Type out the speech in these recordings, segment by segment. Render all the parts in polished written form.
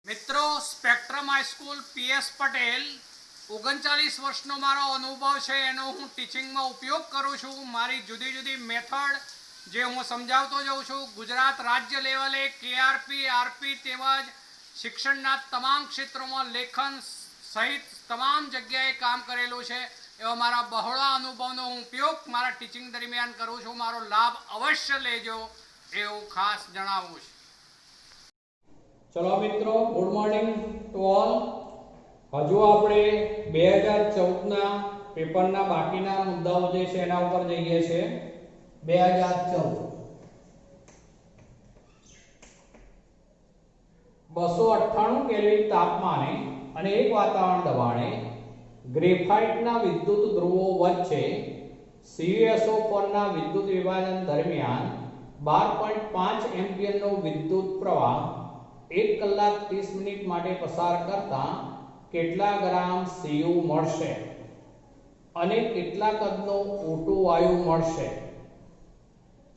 મિત્રો spectrum high school PS Patel 39 વર્ષનો મારો અનુભવ છે એનો હું ટીચિંગમાં ઉપયોગ કરું છું। મારી જુદી જુદી મેથડ જે હું સમજાવતો જાઉં છું। ગુજરાત રાજ્ય લેવલે કેઆરપી આરપી તેમજ શિક્ષણના તમામ ક્ષેત્રોમાં લેખન સહિત તમામ જગ્યાએ કામ કરેલું છે। એવા મારા બહોળા અનુભવનો હું ઉપયોગ મારા ટીચિંગ દરમિયાન કરું છું। મારો લાભ અવશ્ય લેજો એવું ખાસ જણાવું છું। चलो मित्रों, गुड मॉर्निंग टू ऑल। हजू आपणे 2014 ना पेपरना बाकीना मुद्दाओ जे छे एना उपर जईए छे। 2014 298 केल्विन तापमाने અને 1 વાતાવરણ દબાણે ગ્રેફાઇટના વિદ્યુત ધ્રુવો વચ્ચે CuSO4 ના વિદ્યુત વિભાજન દરમિયાન 12.5 એમ્પિયરનો વિદ્યુત પ્રવાહ 1 કલાક 30 મિનિટ માટે પસાર કરતા કેટલા ગ્રામ Cu મળશે અને કેટલા કદનો O2 વાયુ મળશે।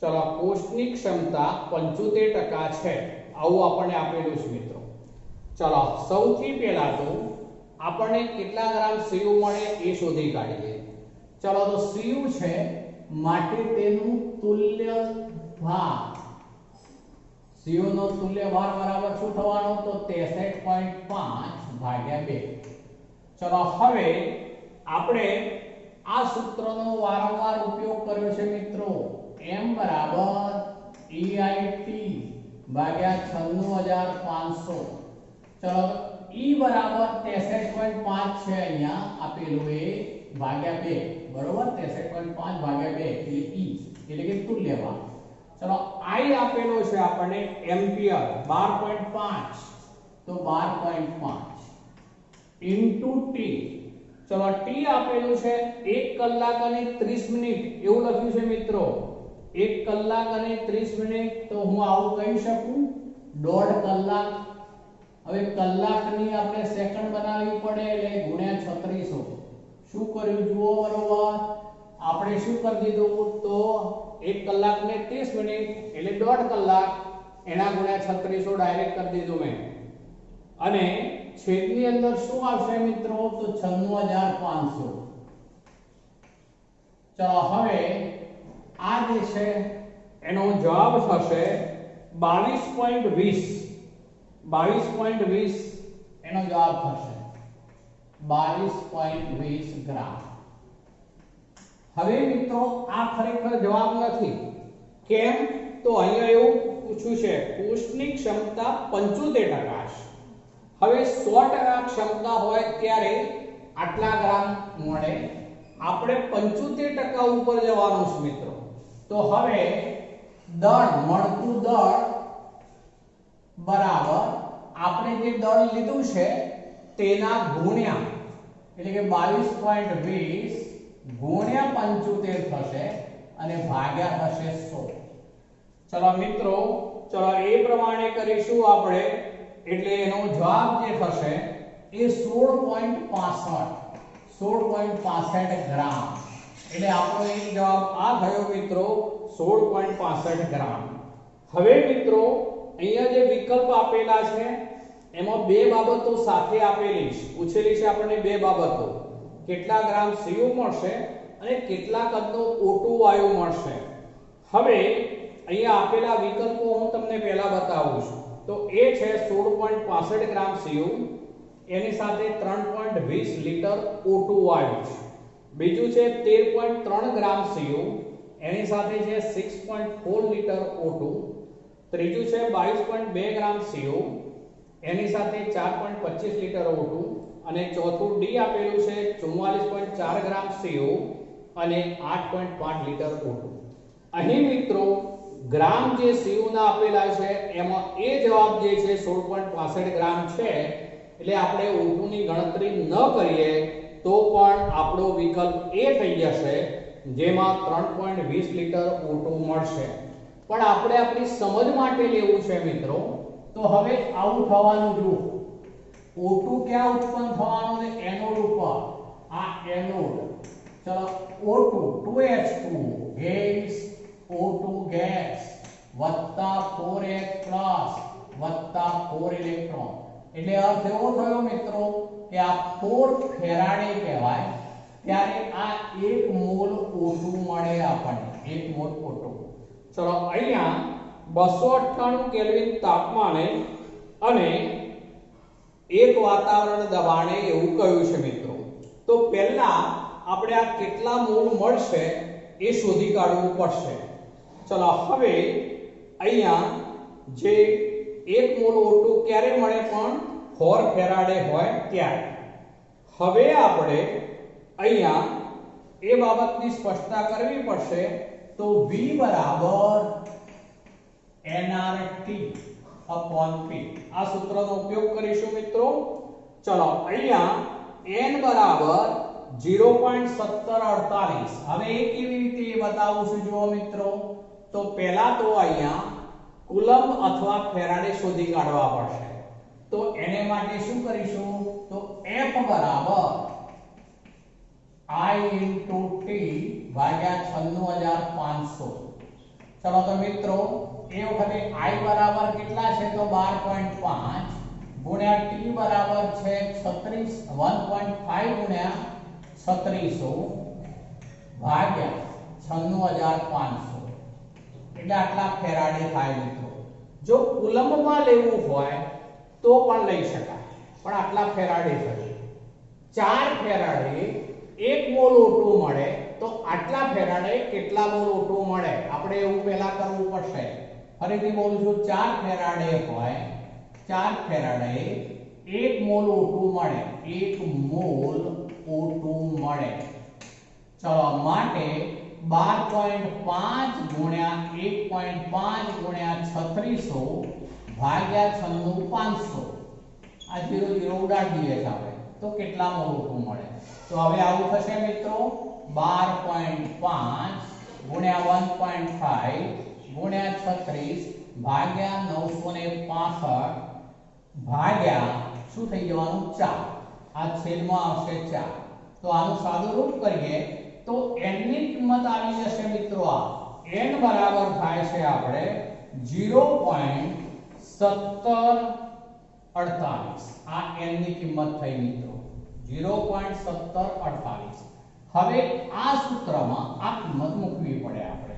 ચલો, કોષની ક્ષમતા 75% છે આવું આપણને આપેલું છે મિત્રો। ચલો, સૌથી પહેલા તો આપણને કેટલા ગ્રામ Cu મળે એ શોધી કાઢીએ। ચલો, તો Cu છે માટે તેનું તુલ્ય ભાર Cu નો तुल्य भार बराबर શું થવાનો તો 63.5 ભાગ્યા 2। ચલો, હવે આપણે આ સૂત્રનો વારંવાર ઉપયોગ કર્યો છે મિત્રો। m બરાબર EIT ભાગ્યા 96500। ચલો, E બરાબર 63.5 છે અહીંયા આપેલું એ ભાગ્યા 2 બરોબર। 63.5 ભાગ્યા 2 એટલે E એટલે કે તુલ્ય ભાર। चलो, I આપેલો છે આપણને એમ્પિયર 12.5 તો 12.5 ઇન્ટુ T। ચલો, T આપેલું છે 1 કલાક અને 30 મિનિટ એવું લખ્યું છે મિત્રો। 1 કલાક અને 30 મિનિટ તો હું આવું કહી શકું 1.5 કલાક। હવે કલાકની આપણે સેકન્ડ બનાવવી પડે એટલે ગુણ્યા 3600 શું કર્યું જુઓ બરોબર। આપણે શું કરી દીધું તો 1 કલાક ને 30 મિનિટ એટલે 1.5 કલાક એના ગુણ્યા 3600 ડાયરેક્ટ કરી દીધું મેં। અને છેદની અંદર શું આવશે મિત્રો તો 96500। ચલો, હવે આ જે છે એનો જવાબ થશે 22.20 22.20 એનો જવાબ થશે 22.20 ગ્રામ। હવે મિત્રો આ ખરેખર જવાબ નથી। કેમ તો અહીંયા એવું પૂછ્યું છે કોષની ક્ષમતા 75% છે। હવે 100% ક્ષમતા હોય ત્યારે આટલા ગ્રામ મળે। આપણે 75% ઉપર જવાનું છે મિત્રો। તો હવે દળ મળતું દળ બરાબર આપણે જે દળ લીધું છે તેના ગુણ્યા એટલે કે 22.20 ગુણ્યા 75 થશે અને ભાગ્યા થશે 100। ચલો મિત્રો, ચલો એ પ્રમાણે કરીશું આપણે એટલે એનો જવાબ જે થશે એ 16.65 ગ્રામ। એટલે આપણો એક જવાબ આ થયો મિત્રો 16.65 ગ્રામ। હવે મિત્રો અહીંયા જે વિકલ્પ આપેલા છે એમાં બે બાબતો સાથે આપેલી છે પૂછેલી છે આપણને બે બાબતો કેટલા ગ્રામ Cu મળશે અને કેટલા કદનો O2 વાયુ મળશે। હવે અહીંયા આપેલા વિકલ્પો હું તમને પહેલા બતાવું છું। તો એ છે 16.65 ગ્રામ Cu એની સાથે 3.20 લિટર O2 વાયુ છે। બીજું છે 13.3 ગ્રામ Cu એની સાથે છે 6.4 લિટર O2। ત્રીજું છે 22.2 ગ્રામ Cu એની સાથે 4.25 લિટર O2 અને ચોથું ડી આપેલું છે 44.4 ગ્રામ Cu અને 8.5 લિટર O2। અહીં મિત્રો ગ્રામ જે Cu ના આપેલા છે એમાં એ જવાબ જે છે 16.65 ગ્રામ છે એટલે આપણે O2 ની ગણતરી ન કરીએ તો પણ આપણો વિકલ્પ એ થઈ જશે જેમાં 3.20 લિટર O2 મળશે। પણ આપણે આપણી સમજ માટે લેવું છે મિત્રો। તો હવે આવું થવાનું જુઓ O2 ક્યાં ઉત્પન્ન થવાનું છે એનોડ ઉપર આ એનોડ। ચલો, O2 2H2 gas O2 gas વત્તા 4H+ વત્તા 4 ઇલેક્ટ્રોન એટલે અર્થ એવો થયો મિત્રો કે આ 4 ફેરાડે કહેવાય ત્યારે આ 1 મોલ O2 મળે આપણને 1 મોલ O2. ચલો અહીંયા 298 કેલ્વિન તાપમાને અને એક વાતાવરણ દબાણે એવું કહ્યું છે મિત્રો. તો પહેલા આપણે આ કેટલા મોલ મળશે એ શોધી કાઢવું પડશે. ચલો હવે અહીંયા જે 1 મોલ O2 ક્યારે મળે પણ 4 ફેરાડે હોય ત્યારે. હવે આપણે અહીંયા એ બાબતની સ્પષ્ટતા કરવી પડશે. તો V બરાબર nRT upon P આ સૂત્રનો ઉપયોગ કરીશું મિત્રો. ચલો અહીંયા n બરાબર 0.1748. હવે એ કેવી રીતે બતાવું છું જુઓ મિત્રો. તો પહેલા તો અહીંયા કુલમ્બ અથવા ફેરાડે શોધી કાઢવા પડશે. તો એને માટે શું કરીશું તો F બરાબર I into T ભાગ્યા 96500. ચલો તો મિત્રો એ વખતે I બરાબર કેટલા છે તો 12.5 ગુણ્યા T બરાબર છે 36 1.5 ગુણ્યા 3600 ભાગ્યા 96500 એટલે આટલા ફેરાડે થાય મિત્રો. જો કુલમ્બમાં લેવું હોય તો પણ લઈ શકાય પણ આટલા ફેરાડે થશે. 4 ફેરાડે 1 મોલ O2 મળે તો આટલા ફેરાડે કેટલા મોલ O2 મળે આપણે એવું પહેલા કરવું પડશે. ફરીથી બોલું છું 4 ફેરાડે હોય 4 ફેરાડે 1 મોલ O2 મળે 1 મોલ O2 મળે. ચલો માટે 12.5 ગુણ્યા 1.5 ગુણ્યા 3600 ભાગ્યા 96500 આ 0 0 ઉડાડી દઈએ છે આપણે તો કેટલા મોલ O2 મળે. તો હવે આવું થશે મિત્રો 12.5 ગુણ્યા 1.5 ગુણ્યા 36 ભાગ્યા 965 ભાગ્યા શું થઈ જવાનું 4 આ છેદમાં આવશે 4. તો આનું સાદું રૂપ કરીએ તો n ની કિંમત આવી જશે મિત્રો. આ n બરાબર થાય છે આપણે 0.1748. આ n ની કિંમત થઈ મિત્રો 0.1748. હવે આ સૂત્રમાં આ કિંમત મૂકવી પડે આપણે.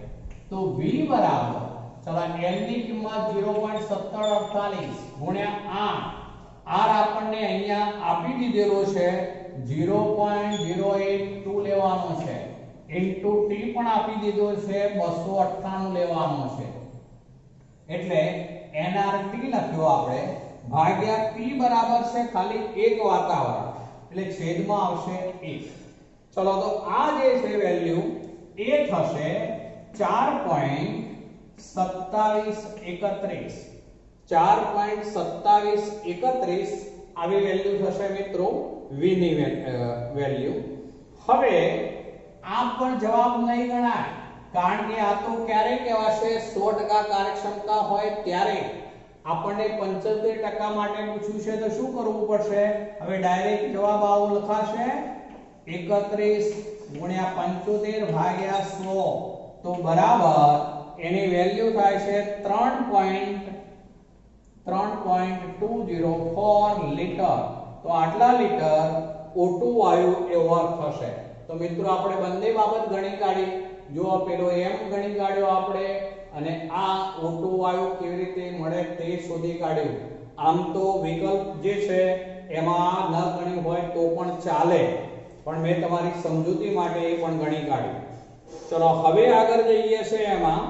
તો v બરાબર ચલો n ની કિંમત 0.1748 ગુણ્યા r આપણને અહીંયા આપી દીધેલો છે 0.082 લેવાનો છે ઇન્ટુ t પણ આપી દીધો છે 298 લેવાનો છે. એટલે nRT લખ્યો આપણે ભાગ્યા p બરાબર છે ખાલી એક વાતાવરણ એટલે છેદમાં આવશે 1. ચલો તો આ જે છે વેલ્યુ એ થશે 4.2731 4.2731 આવી વેલ્યુ થશે મિત્રો v ની વેલ્યુ. હવે આ પણ જવાબ નહીં ગણાય કારણ કે આ તો ક્યારે કહેવાશે 100% કાર્યક્ષમતા હોય ત્યારે. આપણને 75% માટે પૂછ્યું છે તો શું કરવું પડશે. હવે ડાયરેક્ટ જવાબ આવો લખાશે 31 ગુણ્યા 75 ભાગ્યા 100 તો બરાબર એની વેલ્યુ થાય છે 3.204 લીટર. તો આટલા લીટર O2 વાયુ એ વર્ક થશે. તો મિત્રો આપણે બંને બાબત ગણી કાઢી. જો પેલો m ગણી કાઢ્યો આપણે અને આ O2 વાયુ કેવી રીતે મળે તે શોધી કાઢ્યું. આમ તો વિકલ્પ જે છે એમાં ન ગણ્યું હોય તો પણ ચાલે પણ મેં તમારી સમજૂતી માટે એ પણ ગણી કાઢ્યું. ચલો હવે આગળ જઈએ છે. એમાં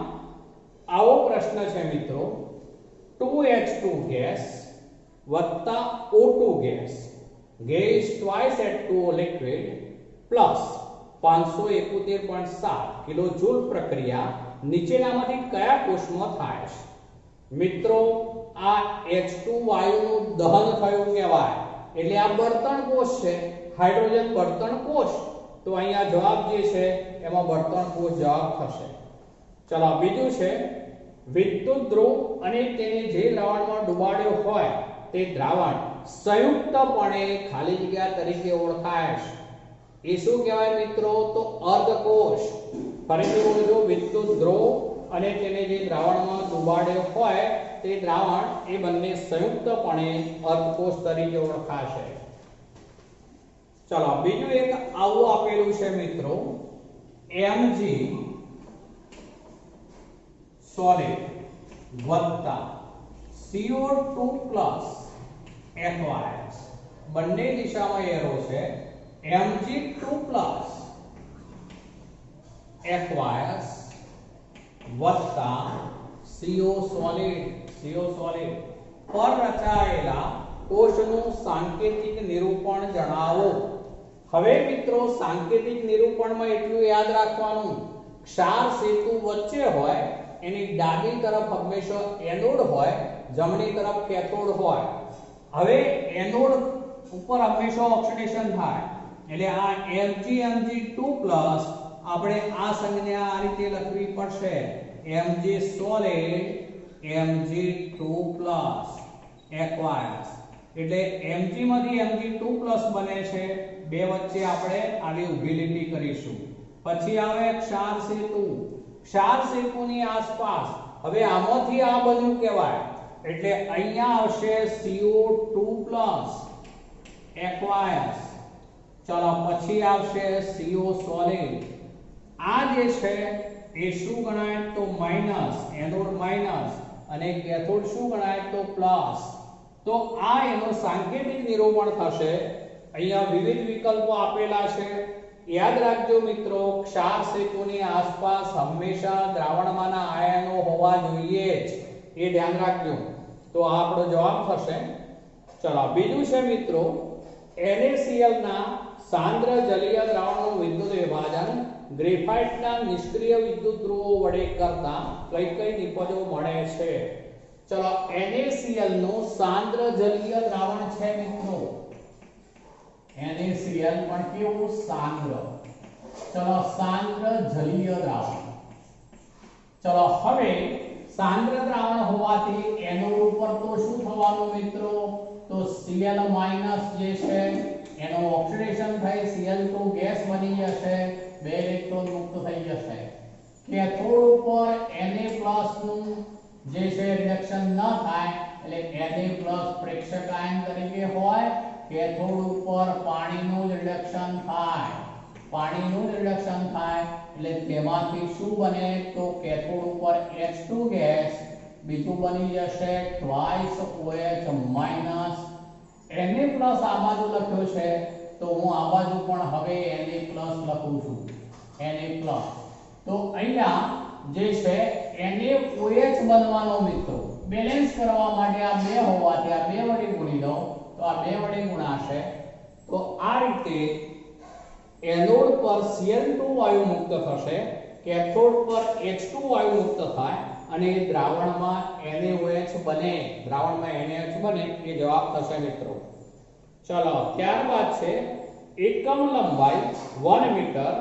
આવો પ્રશ્ન છે મિત્રો 2H2 ગેસ વત્તા O2 gas gas twice H2O liquid plus 571.7 કિલોજૂલ પ્રક્રિયા નીચેનામાંથી કયા કોષમાં થાય છે. મિત્રો આ H2 વાયુનું દહન થયું કહેવાય એટલે આ બળતણ કોષ છે. હાઇડ્રોજન બળતણ કોષ. તો અહીંયા જવાબ જે છે એમાં બળતણ કોષ જવાબ થશે. ચલો બીજું છે વિદ્યુત ધ્રુવ અને તેને જે દ્રાવણમાં ડુબાડ્યો હોય તે દ્રાવણ સંયુક્તપણે ખાલી જગ્યા તરીકે ઓળખાય છે. એ શું કહેવાય મિત્રો તો અર્ધકોષ. ફરીથી બોલજો વિદ્યુત ધ્રુવ અને તેને જે દ્રાવણમાં ડુબાડ્યો હોય તે દ્રાવણ એ બંને સંયુક્તપણે અર્ધકોષ તરીકે ઓળખાશે. ચલો બીજું એક આવું આપેલું છે મિત્રો, Mg સોલિડ વત્તા CO2 પ્લસ aqueous, બંને દિશામાં એરો છે. Mg2 પ્લસ aqueous વત્તા CO સોલિડ પર રચાયેલા કોષનું સાંકેતિક નિરૂપણ જણાવો. હવે મિત્રો સાંકેતિક નિરૂપણમાં એટલું યાદ રાખવાનું, ક્ષાર સેતુ વચ્ચે હોય એની ડાબી તરફ હંમેશા એનોડ હોય, જમણી તરફ કેથોડ હોય. હવે એનોડ ઉપર હંમેશા ઓક્સિડેશન થાય એટલે આ Mg2 પ્લસ આપણે આ સંજ્ઞા આ રીતે લખવી પડશે, Mg solid Mg2 plus aqueous. એટલે Mg માંથી Mg2 પ્લસ બને છે, બે વચ્ચે આપણે આવી ઊભી લીટી કરીશું. પછી આવે ક્ષાર સેતુની આસપાસ. હવે આમાંથી આ બન્યું કહેવાય એટલે અહીંયા આવશે CO2 પ્લસ aqueous. ચલો પછી આવશે CO સોલિડ. આ જે છે એ શું ગણાય તો માઈનસ, એનોડ માઈનસ, અને કેથોડ શું ગણાય તો પ્લસ. તો આ એનું સાંકેતિક નિરૂપણ થશે. અહીંયા વિવિધ વિકલ્પો આપેલા છે. યાદ રાખજો મિત્રો, ક્ષાર સેતુની આસપાસ હંમેશા દ્રાવણમાંના આયનો હોવા જોઈએ જ, એ ધ્યાન રાખજો. તો આ આપણો જવાબ થશે. ચલો બીજું છે મિત્રો, NaCl ના સાંદ્ર જલીય દ્રાવણનું વિદ્યુત વિભાજન ગ્રેફાઇટના નિષ્ક્રિય વિદ્યુત ધ્રુવો વડે કરતા કઈ કઈ નિપજો મળે છે. ચલો NaCl નું સાંદ્ર જલીય દ્રાવણ છે મિત્રો, NaCl પણ કેવું સાંદ્ર. ચલો સાંદ્ર જલીય દ્રાવણ. ચલો હવે સાંદ્ર દ્રાવણ હોવાથી એનોડ ઉપર તો શું થવાનું મિત્રો, તો Cl માઈનસ જે છે એનો ઓક્સિડેશન થઈ Cl2 ગેસ બની જશે, બે ઇલેક્ટ્રોન મુક્ત થઈ જશે. કેથોડ ઉપર Na+ નું જે છે રિડક્શન ન થાય એટલે Na+ પ્રેક્ષક આયન તરીકે હોય. કેથોડ ઉપર પાણીનું જ રિડક્શન થાય, એટલે તેમાંથી શું બને તો કેથોડ ઉપર H2 ગેસ, બીજું બની જશે ટ્વાઇસ OH માઈનસ. Na+ આ બાજુ લખ્યો છે તો હું આ બાજુ પણ હવે Na+ લખું છું, Na+. તો અહીંયા જે છે NaOH બનવાનો મિત્રો, બેલેન્સ કરવા માટે આ બે હોવાથી આ બે વડે ગુણી દો તો આ બે વડે ગુણાશે. તો આ રીતે એનોડ પર Cl2 વાયુ મુક્ત થશે, કેથોડ પર H2 વાયુ મુક્ત થાય અને દ્રાવણમાં NaOH બને, એ જવાબ થશે મિત્રો. ચલો ત્યારબાદ છે એકમ લંબાઈ 1 મીટર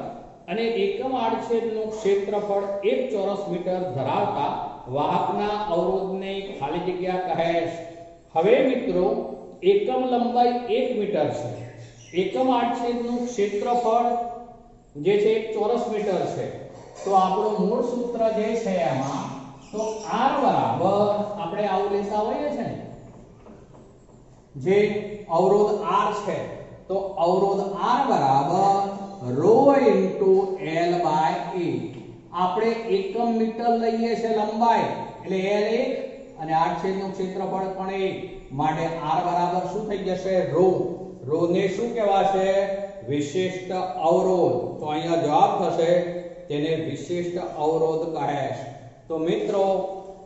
અને એકમ આડછેદનું ક્ષેત્રફળ 1 ચોરસ મીટર ધરાવતા વાહકના અવરોધને ખાલી જગ્યા કહે છે. હવે મિત્રો એકમ લંબાઈ 1 મીટર છે, એકમ આડછેદનું ક્ષેત્રફળ જે છે 1 ચોરસ મીટર છે. તો આપણું મૂળ સૂત્ર જે છે એમાં તો R બરાબર આપણે આવું લેતા હોઈએ છે ને, જે અવરોધ R છે તો અવરોધ R બરાબર ρ * L/A. આપણે એકમ મીટર લઈએ છે લંબાઈ એટલે L1 અને આડછેદનું ક્ષેત્રફળ પણ 1 માટે R બરાબર શું થઈ જશે ρ. ને શું કહેવાશે વિશિષ્ટ અવરોધ. તો અહીંયા જવાબ થશે તેને વિશિષ્ટ અવરોધ કહે છે. તો મિત્રો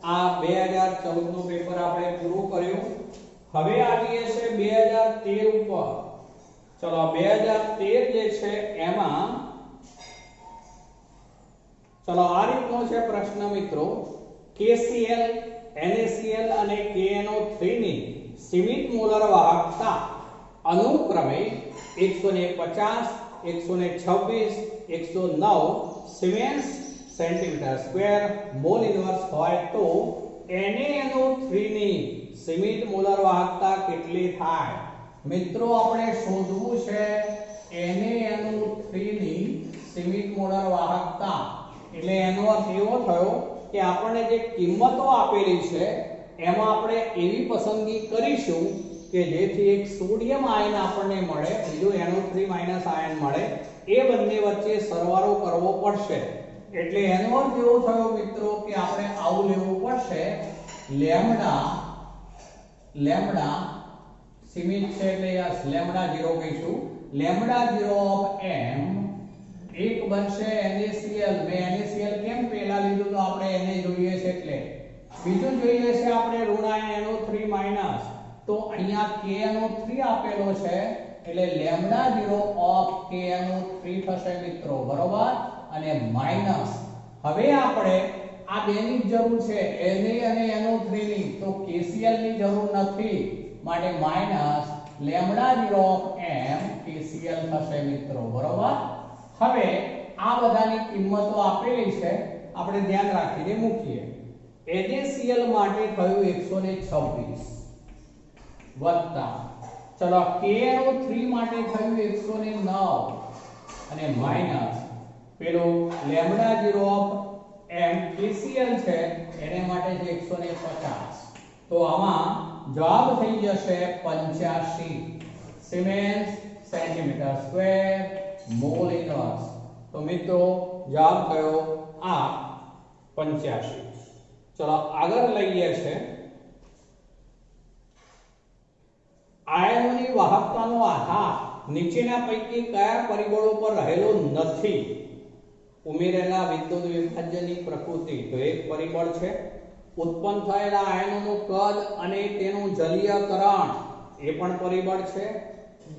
આ 2014 નું પેપર આપણે પૂરું કર્યું. હવે આવીએ છે 2013 ઉપર. ચલો 2013 જે છે એમાં ચલો આ રીતનો છે પ્રશ્ન મિત્રો, KCl NaCl અને KNO3 ની સીમિત મોલર વાહકતા અનુક્રમે 150 126 109 siemens centimetre square mall inverse હોય તો NaNO3 ની સીમિત મોલર વાહકતા કેટલી થાય. મિત્રો આપણે શોધવું છે NaNO3 ની સીમિત મોલર વાહકતા. એટલે એનો અર્થ એવો થયો કે આપણને જે કિંમતો આપેલી છે એમાં આપણે એવી પસંદગી કરીશું કે જેથી એક સોડિયમ આયન આપણને મળે, બીજો NO3- આયન મળે, એ બંને વચ્ચે સરવાળો કરવો પડશે. એટલે એનો અર્થ એવો થયો મિત્રો કે આપણે આવું લેવું પડશે, લેમ્ડા સીમિત છે એટલે લેમ્ડા 0 કહીશું, લેમ્ડા 0 ઓફ m એક બનશે NaCl. મેં NaCl કેમ પહેલા લીધું તો આપણે Na જોઈએ છે એટલે. બીજું જોઈએ છે આપણે ઋણ NO3-, તો અહીંયા KNO3 આપેલો છે એટલે લેમ્ડા 0 ઓફ KNO3 થશે મિત્રો, બરોબર. અને માઈનસ હવે આપણે આ બેની જરૂર છે, Na અને NO3 ની, તો KCl ની જરૂર નથી, માટે minus lambda 0 of m KCl થશે મિત્રો, બરોબર. હવે આ બધાની કિંમતો આપેલી છે, આપણે ધ્યાન રાખીને મૂકીએ. NaCl માટે થયું 126 વત્તા, ચલો KNO3 માટે થયું 109 અને માઈનસ પેલો લેમ્ડા 0 ઓફ m KCl છે એને માટે છે 150. તો આમાં જવાબ થઈ જશે 85 siemens centimetre square mall inverse. તો મિત્રો જવાબ થયો આ 85. ચલો આગળ લઈએ છે આયનોની વાહકતાનો આધાર નીચેના પૈકી કયા પરિબળો પર રહેલો નથી? ઉમેરેલા વિદ્યુત વિભાજ્યની પ્રકૃતિ, તો એક પરિબળ છે. ઉત્પન્ન થયેલા આયનોનું કદ અને તેનું જલીયકરણ, એ પણ પરિબળ છે.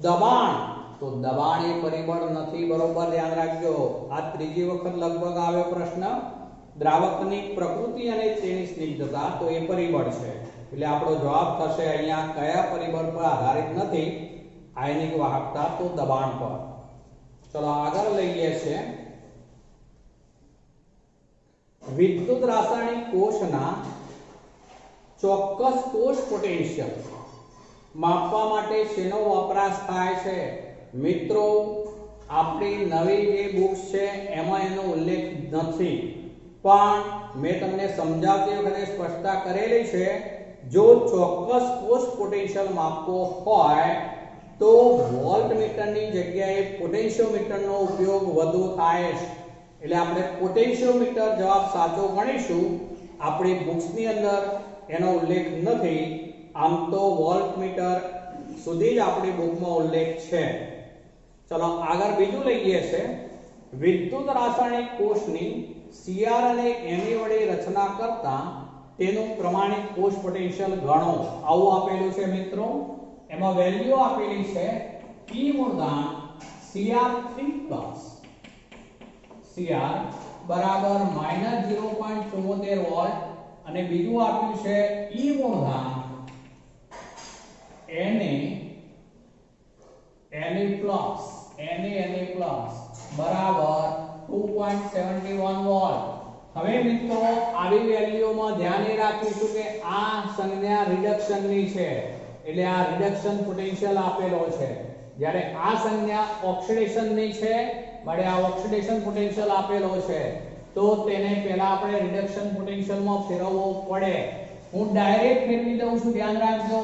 દબાણ, તો દબાણ એ પરિબળ નથી, બરોબર ધ્યાન રાખજો. આ ત્રીજી વખત લગભગ આવ્યો પ્રશ્ન. દ્રાવકની પ્રકૃતિ અને તેની સ્નિગ્ધતા, તો એ પરિબળ છે. એટલે આપણો જવાબ થશે અહીંયા કયા પરિબળ પર આધારિત નથી આયનિક વાહકતા, તો દબાણ પર. ચલો આગળ લઈએ છે વિદ્યુત રાસાયણિક કોષના ચોક્કસ કોષ પોટેન્શિયલ માપવા માટે શેનો વપરાશ થાય છે? મિત્રો આપણી નવી જે બુક્સ છે એમાં એનો ઉલ્લેખ નથી, પણ મેં તમને સમજાવતી વખતે સ્પષ્ટતા કરેલી છે. જો ચોક્કસ કોષ પોટેન્શિયલ માપવો હોય તો વોલ્ટમીટરની જગ્યાએ પોટેન્શિયોમીટરનો ઉપયોગ વધુ થાય છે. એટલે આપણે પોટેન્શિયોમીટર જવાબ સાચો ગણીશું. આપણી બુક્સની અંદર એનો ઉલ્લેખ નથી, આમ તો વોલ્ટમીટર સુધી જ આપણી બુકમાં ઉલ્લેખ છે. ચલો આગળ બીજું લઈએ છે વિદ્યુત રાસાયણિક કોષની Cr અને Na વડે રચના કરતા તેનું પ્રમાણિત કોષ પોટેન્શિયલ ગણો. આવું આપેલું છે મિત્રો. એમાં વેલ્યુ આપેલી છે E મૂળાંક Cr3+ Cr બરાબર -0.74 વોલ્ટ અને બીજું આપ્યું છે E મૂળાંક Na બરાબર 2.71 વોલ્ટ. હવે મિત્રો આવી વેલ્યુમાં ધ્યાન એ રાખીશું કે આ સંજ્ઞા રિડક્શન ની છે, એટલે આ રિડક્શન પોટેન્શિયલ આપેલો છે. જ્યારે આ સંજ્ઞા ઓક્સિડેશન ની છે, માટે આ ઓક્સિડેશન પોટેન્શિયલ આપેલો છે, તો તેને પહેલા આપણે રિડક્શન પોટેન્શિયલ માં ફેરવવો પડે. હું ડાયરેક્ટ ફેરવી દઉં છું, ધ્યાન રાખજો.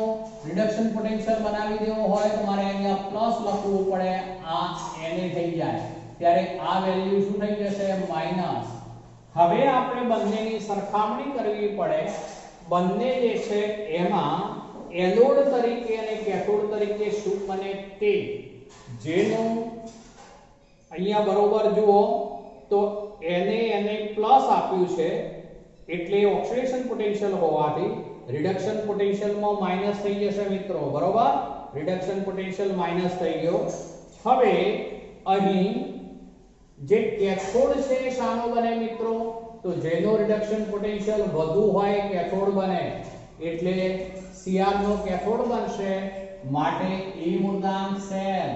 રિડક્શન પોટેન્શિયલ બનાવી દેવો હોય તો મારે અહીંયા પ્લસ લખવું પડે, આ Na થઈ જાય, ત્યારે આ વેલ્યુ શું થઈ જશે? માઈનસ. હવે આપણે બંનેની સરખામણી કરવી પડે. બંને જે છે એમાં એનોડ તરીકે અને કેથોડ તરીકે શું બને તે, જેનું અહીંયા બરોબર જુઓ તો Na આપ્યું છે એટલે ઓક્સિડેશન પોટેન્શિયલ હોવાથી રિડક્શન પોટેન્શિયલમાં માઈનસ થઈ જશે મિત્રો, બરોબર. રિડક્શન પોટેન્શિયલ માઈનસ થઈ ગયો. હવે અહીં જે કેથોડ છે શાનો બને મિત્રો? તો જેનો રિડક્શન પોટેન્શિયલ વધુ હોય કેથોડ બને, એટલે Cr નો કેથોડ બનશે, માટે E મૂળાંક સેલ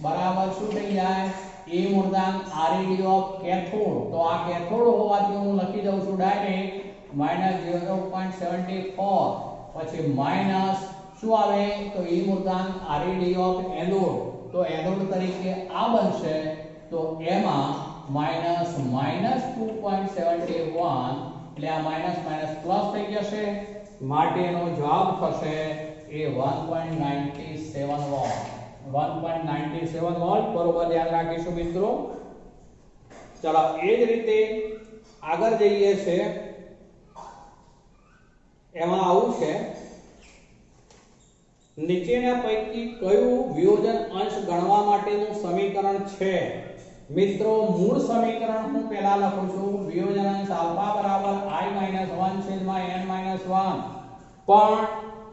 બરાબર શું થઈ જાય? E મૂળાંક Rad of cathode. તો આ કેથોડ હોવાથી હું લખી દઉં છું ડાયરેક્ટ -0.74, પછી માઈનસ શું આવે? તો E મૂળાંક Rad ઓફ એનોડ. તો એનોડ તરીકે આ બનશે, તો એમાં -2.71 એટલે આ માઈનસ માઈનસ પ્લસ થઈ જશે, માટેનો જવાબ થશે એ 1.97 વોલ્ટ. 1.97 વોલ્ટ બરોબર ધ્યાન રાખીશું મિત્રો. ચલો એ જ રીતે આગળ જઈએ છે. એમાં આવું છે, નીચેના પૈકી કયું વિયોજન અંશ ગણવા માટેનું સમીકરણ છે? મિત્રો મૂળ સમીકરણ હું પહેલા લખું છું. વિયોજન અંશ આલ્ફા બરાબર i - 1 છેદમાં n - 1. પણ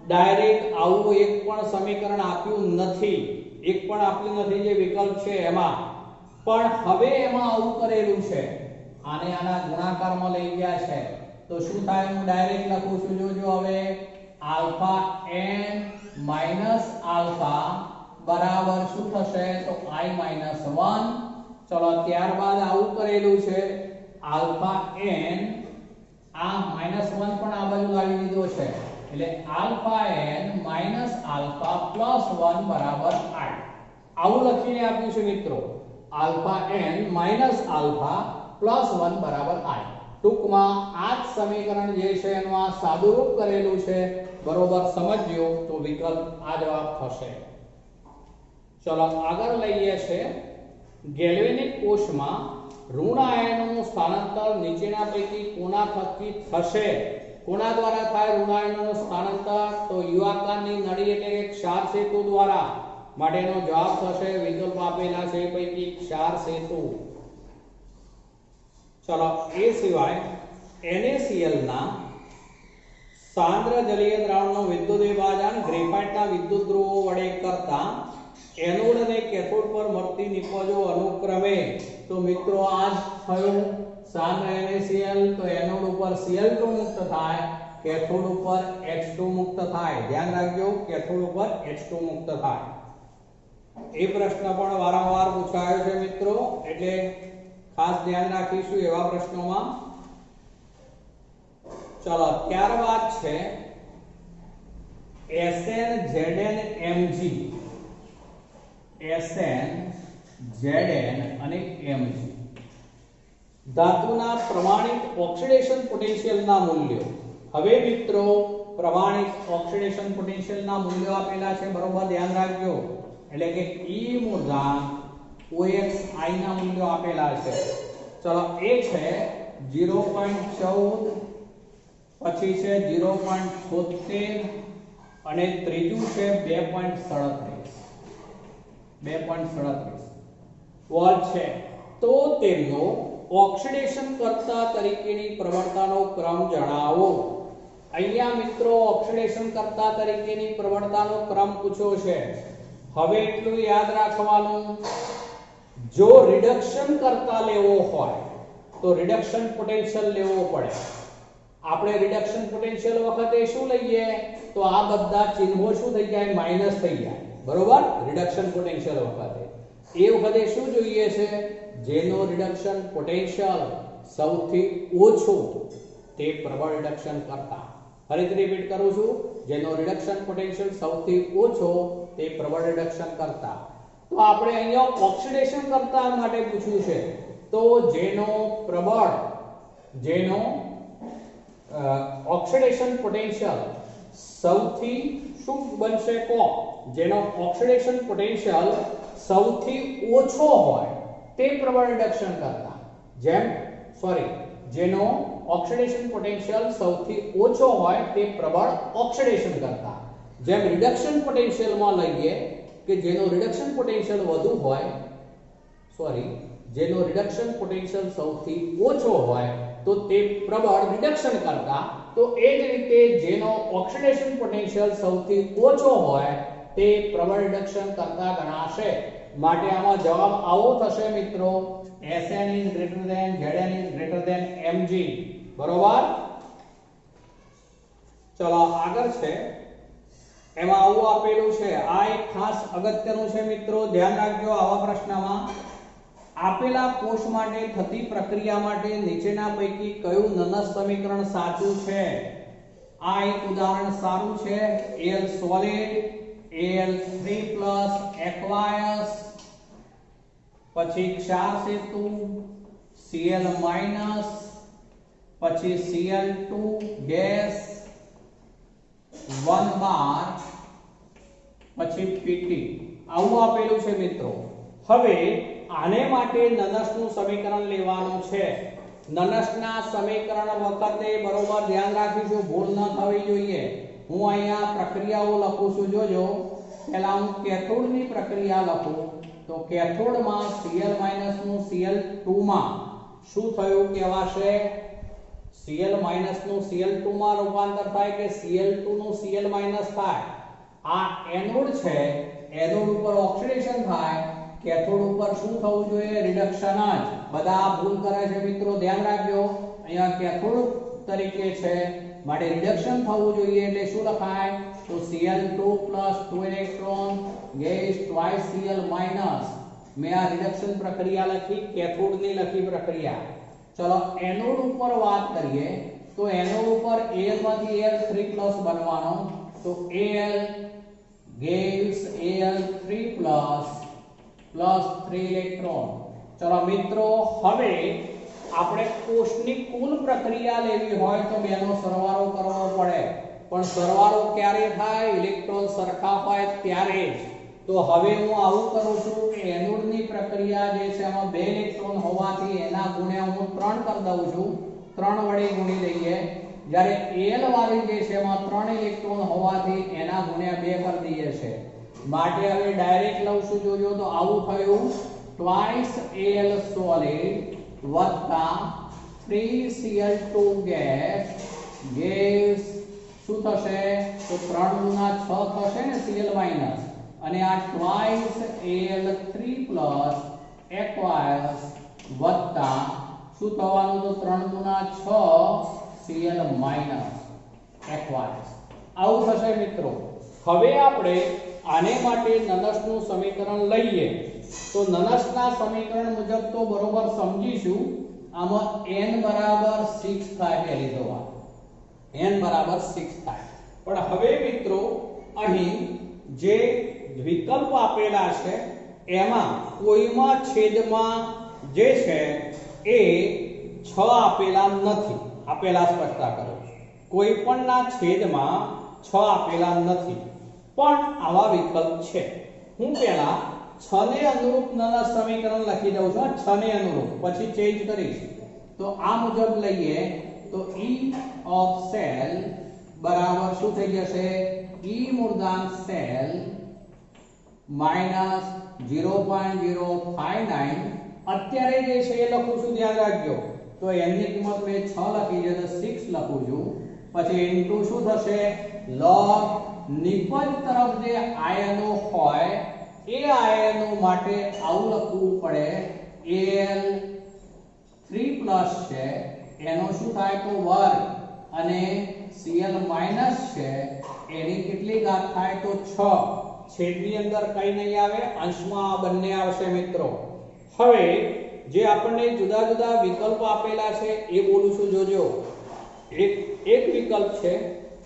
ડાયરેક્ટ આવું એક પણ સમીકરણ આપ્યું નથી. એક પણ આપ્યું નથી જે વિકલ્પ છે એમાં. પણ હવે એમાં આવું કરેલું છે. આને આના ગુણાકારમાં લઈ ગયા છે. તો શું થાય? હું ડાયરેક્ટ લખું છું. જોજો હવે આલ્ફા n માઈનસ આલ્ફા બરાબર શું થશે? તો i - 1. ચલો ત્યારબાદ આવું કરેલું છે. આલ્ફા n આ -1 પણ આ બાજુ લાવી દીધો છે. એટલે alpha n minus alpha plus 1 બરાબર i. આવું લખીને આપ્યું છે મિત્રો. Alpha n minus alpha plus 1 બરાબર i. ટૂંકમાં આ જ સમીકરણ જે છે એનું આ સાદુરૂપ કરેલું છે. બરોબર સમજ્યો તો વિકલ્પ આ જવાબ થશે. ચલો આગળ લઈએ છે. ગેલ્વેનિક કોષમાં ઋણ આયનોનું સ્થાનાંતર નીચેના પૈકી કોના થકી થશે? કોના દ્વારા થાય ઋણ આયનોનું સ્થાનાંતર? તો યુઆકારની નળી એટલે કે ક્ષાર સેતુ દ્વારા. માટેનો જવાબ થશે વિકલ્પ આપેલા છે એ પૈકી ક્ષાર સેતુ. ચલો એ સિવાય NaCl ના સાંદ્ર જલીય દ્રાવણનો વિદ્યુત વિભાજન ગ્રેફાઇટના વિદ્યુત ધ્રુવો વડે કરતા એનોડ અને કેથોડ પર મળતી નિપજો અનુક્રમે. તો મિત્રો આ જ થયું સાંદ્ર NaCl. તો એનોડ ઉપર Cl2 મુક્ત થાય, કેથોડ ઉપર H2 મુક્ત થાય. ધ્યાન રાખજો કેથોડ ઉપર H2 મુક્ત થાય. એ પ્રશ્ન પણ વારંવાર પૂછાયો છે મિત્રો, એટલે ખાસ ધ્યાન રાખીશું એવા પ્રશ્નોમાં. ચલો ત્યારબાદ છે SnZnMg. SnZn અને Mg ધાતુના પ્રમાણિત ઓક્સિડેશન પોટેન્શિયલના મૂલ્યો. હવે મિત્રો પ્રમાણિત ઓક્સિડેશન પોટેન્શિયલના મૂલ્યો આપેલા છે. બરોબર ધ્યાન રાખજો. એટલે કે E મૂળધન OXI ના મૂલ્યો આપેલા છે. ચલો એ છે 0.14, પછી છે 0.76 અને ત્રીજું છે 2.37 વોલ્ટ છે. તો તેમનો ઓક્સિડેશન કરતા તરીકેની પ્રવણતાનો ક્રમ જણાવો. અહીંયા મિત્રો ઓક્સિડેશન કરતા તરીકેની પ્રવણતાનો ક્રમ પૂછ્યો છે. હવે એટલું યાદ રાખવાનું, જો રિડક્શન કરતા લેવો હોય તો રિડક્શન પોટેન્શિયલ લેવો પડે. આપણે રિડક્શન પોટેન્શિયલ વખતે શું લઈએ? તો આ બધા ચિહ્નો શું થઈ જાય? માઈનસ થઈ જાય. બરોબર? રિડક્શન પોટેન્શિયલ વખતે એ વખતે શું જોઈએ છે? જેનો રિડક્શન પોટેન્શિયલ સૌથી ઓછો તે પ્રબળ રિડક્શન કરતા. ફરીથી રિપીટ કરું છું, જેનો રિડક્શન પોટેન્શિયલ સૌથી ઓછો તે પ્રબળ રિડક્શન કરતા. તો આપણે અહીંયા ઓક્સિડેશન કરતા માટે પૂછ્યું છે. તો જેનો ઓક્સિડેશન પોટેન્શિયલ સૌથી શું બનશે? જેનો ઓક્સિડેશન પોટેન્શિયલ સૌથી ઓછો હોય તે પ્રબળ રિડક્શન કરતા. જેનો ઓક્સિડેશન પોટેન્શિયલ સૌથી ઓછો હોય તે પ્રબળ ઓક્સિડેશન કરતા. જેમ રિડક્શન પોટેન્શિયલમાં લઈએ કે જેનો રિડક્શન પોટેન્શિયલ વધુ હોય, જેનો રિડક્શન પોટેન્શિયલ સૌથી ઓછો હોય તો તે પ્રબળ રિડક્શન કરતા. તો એ જ રીતે જેનો ઓક્સિડેશન પોટેન્શિયલ સૌથી ઓછો હોય તે પ્રબળ રિડક્શન કરતા ગણાશે. માટે આમાં જવાબ આવો થશે મિત્રો, Sn is greater than Zn is greater than Mg. બરોબર? ચલો આગળ છે. એમાં આવું આપેલું છે. આ એક ખાસ અગત્યનું છે મિત્રો, ધ્યાન રાખજો આવા પ્રશ્નમાં. આપેલા કોષ માટે થતી પ્રક્રિયા માટે નીચેના પૈકી કયું નનસ સમીકરણ સાચું છે? આ એક ઉદાહરણ સારું છે. Al solid, Al3+ aqueous, પછી ક્ષાર સેતુ, Cl- પછી Cl2 ગેસ, 1 બાર પછી પીટી આવું આપેલું છે મિત્રો। હવે આને માટે નનસનું સમીકરણ લેવાનું છે। નનસના સમીકરણ વખતે બરોબર ધ્યાન રાખીશું, ભૂલ ન થવી જોઈએ। હું અહીંયા પ્રક્રિયાઓ લખું છું, જોજો। પહેલા હું કેથોડની પ્રક્રિયા લખું તો કેથોડમાં Cl- નું Cl2 માં શું થયું કહેવાશે? Cl- નું Cl2 માં રૂપાંતર થાય કે Cl2 નું Cl- થાય। આ એનોડ છે, એનોડ ઉપર ઓક્સિડેશન થાય, કેથોડ ઉપર શું થવું જોઈએ? રિડક્શન જ। બધા ભૂલ કરે છે મિત્રો, ધ્યાન રાખજો। અહીંયા કેથોડ તરીકે છે માટે રિડક્શન થવું જોઈએ એટલે શું લખાય? તો Cl2 + 2 electron gas twice Cl-। મેં આ રિડક્શન પ્રક્રિયા લખી, કેથોડની લખી પ્રક્રિયા। ચલો એનોડ ઉપર વાત કરીએ તો એનોડ ઉપર Al માંથી Al3+ બનવાનો, તો Al gives Al3+ + 3 ઇલેક્ટ્રોન। ચલો મિત્રો હવે આપણે કોષની કુલ પ્રક્રિયા લેવી હોય તો બેનો સરવાળો કરવો પડે, પણ સરવાળો ક્યારે થાય? ઇલેક્ટ્રોન સરખા હોય ત્યારે જ। તો હવે હું આવું કરું છું કે એનોડની પ્રક્રિયા જે છે એમાં 2 ઇલેક્ટ્રોન હોવાથી એના ગુણ્યા હું 3 કરી દઉં છું, 3 વડે ગુણી દઈએ। જ્યારે Al વાળી જે છે એમાં 3 ઇલેક્ટ્રોન હોવાથી એના ગુણ્યા 2 કરી દઈએ છે। માટે હવે ડાયરેક્ટ લઉં છું, જોજો તો આવું થયું ટ્વાઇસ Al સોલિડ વત્તા 3Cl2 ગેસ ગેસ શું થશે? તો 3 ગુણા 6 થશે ને Cl- અને આ ટ્વાઇસ Al3+ એક્વાયર્સ વત્તા શું થવાનું? તો 3 ગુણા 6 Cl- એક્વાયર્સ આવું થશે મિત્રો। હવે આપણે આને માટે નનસનું સમીકરણ લઈએ તો નનસના સમીકરણ મુજબ તો બરોબર સમજીશું। આમાં n બરાબર 6 થાય પહેલી તો વાત, n બરાબર 6 થાય। પણ હવે મિત્રો અહીં જે વિકલ્પ આપેલા છે એમાં કોઈમાં છેદમાં જે છે એ 6 આપેલા નથી, આપેલા સ્પષ્ટતા કરો। કોઈ પણના છેદમાં 6 આપેલા નથી, પણ આવા વિકલ્પ છે। હું પહેલા 6 ને અનુરૂપ નનસ સમીકરણ લખી દઉં છું, 6 ને અનુરૂપ, પછી ચેન્જ કરીશ। તો આ મુજબ લઈએ તો E of cell બરાબર શું થઈ જશે? E મૂળાંક સેલ માઈનસ 0.059 અત્યારે જે છે એ લખું છું, ધ્યાન રાખજો। તો n ની કિંમત મેં 6 લખી છે તો 6 લખું છું, પછી ઇન્ટુ શું થશે? log નિપજ તરફ જે આયનો હોય એ આયનો માટે આવું લખવું પડે Al3+ છે એનો શું થાય તો વર્ગ, અને Cl- છે એની કેટલી ઘાત થાય તો 6। છેદની અંદર કઈ નહીં આવે, અંશમાં આ બંને આવશે મિત્રો। હવે જે આપણને જુદા જુદા વિકલ્પ આપેલા છે એ બોલું છું, જોજો। એક વિકલ્પ છે